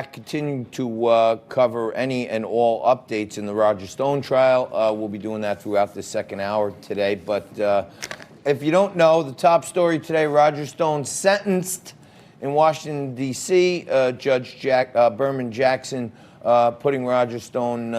Continue to cover any and all updates in the Roger Stone trial. We'll be doing that throughout the second hour today. But if you don't know, the top story today, Roger Stone sentenced in Washington, D.C. Judge Berman Jackson putting Roger Stone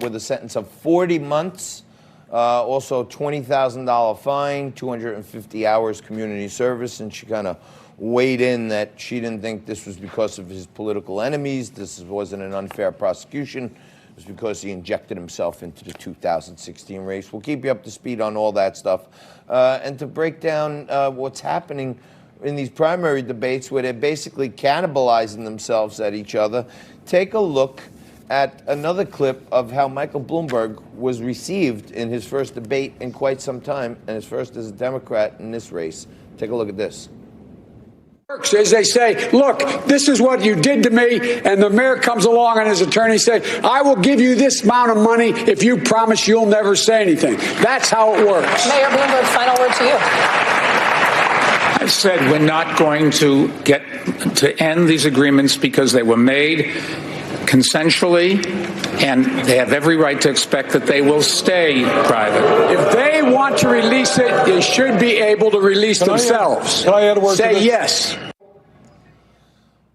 with a sentence of 40 months, also $20,000 fine, 250 hours community service, and she kind of weighed in that she didn't think this was because of his political enemies. This wasn't an unfair prosecution. It was because he injected himself into the 2016 race. We'll keep you up to speed on all that stuff. And to break down what's happening in these primary debates where they're basically cannibalizing themselves at each other, take a look at another clip of how Michael Bloomberg was received in his first debate in quite some time, and his first as a Democrat in this race. Take a look at this. As they say, look, this is what you did to me, and the mayor comes along and his attorney says, I will give you this amount of money if you promise you'll never say anything. That's how it works. Mayor Bloomberg, final word to you. I said we're not going to get to end these agreements because they were made consensually, and they have every right to expect that they will stay private. If they want to release it, they should be able to release themselves. Can I add a word to Say this? yes.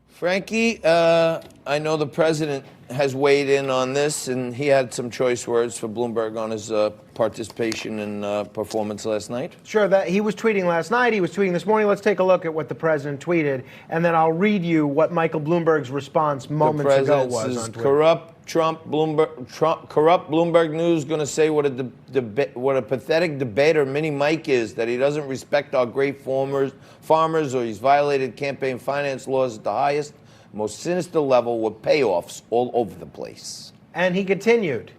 Frankie, I know the president has weighed in on this, and he had some choice words for Bloomberg on his participation and performance last night. Sure, that he was tweeting last night. He was tweeting this morning. Let's take a look at what the president tweeted, and then I'll read you what Michael Bloomberg's response moments ago was on Twitter. Corrupt Bloomberg News going to say what a pathetic debater Mini Mike is, that he doesn't respect our great farmers, or he's violated campaign finance laws at the highest, most sinister level with payoffs all over the place. And he continued.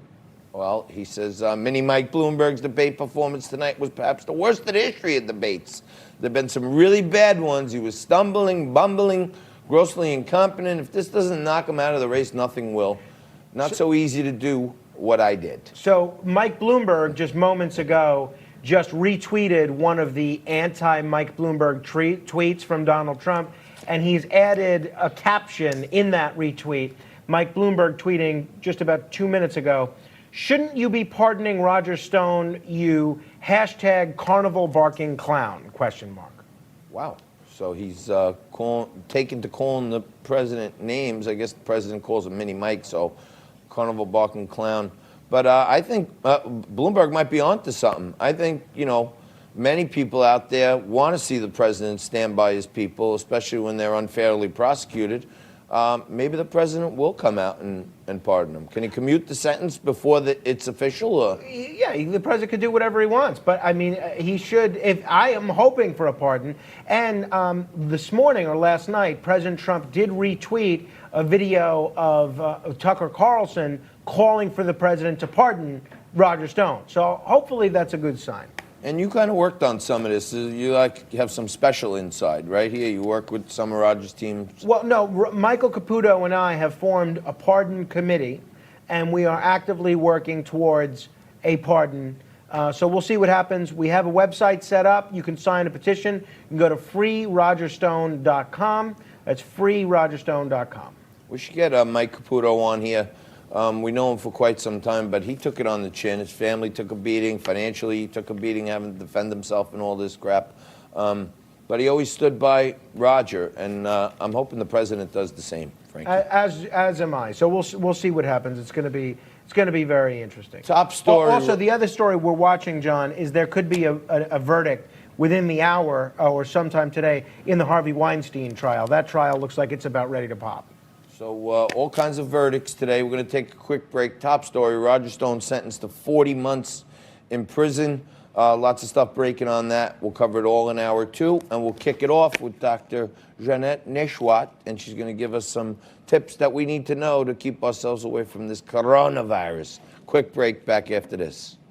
Well, he says Mini Mike Bloomberg's debate performance tonight was perhaps the worst in the history of debates. There have been some really bad ones. He was stumbling, bumbling, grossly incompetent. If this doesn't knock him out of the race, nothing will. Not so easy to do what I did. So Mike Bloomberg, just moments ago, just retweeted one of the anti-Mike Bloomberg tweets from Donald Trump, and he's added a caption in that retweet. Mike Bloomberg tweeting just about 2 minutes ago, shouldn't you be pardoning Roger Stone, you #carnival barking clown, ? Wow. So he's taken to calling the president names. I guess the president calls him Mini Mike, so carnival barking clown. But I think Bloomberg might be onto something. I think, many people out there want to see the president stand by his people, especially when they're unfairly prosecuted. Maybe the president will come out and pardon him. Can he commute the sentence before it's official? Or? Yeah, the president could do whatever he wants. But, I mean, he should. If I am hoping for a pardon. And this morning or last night, President Trump did retweet a video of Tucker Carlson calling for the president to pardon Roger Stone. So hopefully that's a good sign. And you kind of worked on some of this. You have some special inside, right here. You work with some of Roger's teams. Well, no, Michael Caputo and I have formed a pardon committee, and we are actively working towards a pardon. So we'll see what happens. We have a website set up. You can sign a petition. You can go to freerogerstone.com. That's freerogerstone.com. We should get Mike Caputo on here. We know him for quite some time, but he took it on the chin. His family took a beating. Financially, he took a beating having to defend himself and all this crap. But he always stood by Roger, and I'm hoping the president does the same, Frankie. As am I. So we'll see what happens. It's going to be very interesting. Top story. Also, the other story we're watching, John, is there could be a verdict within the hour or sometime today in the Harvey Weinstein trial. That trial looks like it's about ready to pop. So all kinds of verdicts today. We're going to take a quick break. Top story, Roger Stone sentenced to 40 months in prison. Lots of stuff breaking on that. We'll cover it all in hour 2, and we'll kick it off with Dr. Jeanette Nesheiwat, and she's going to give us some tips that we need to know to keep ourselves away from this coronavirus. Quick break, back after this.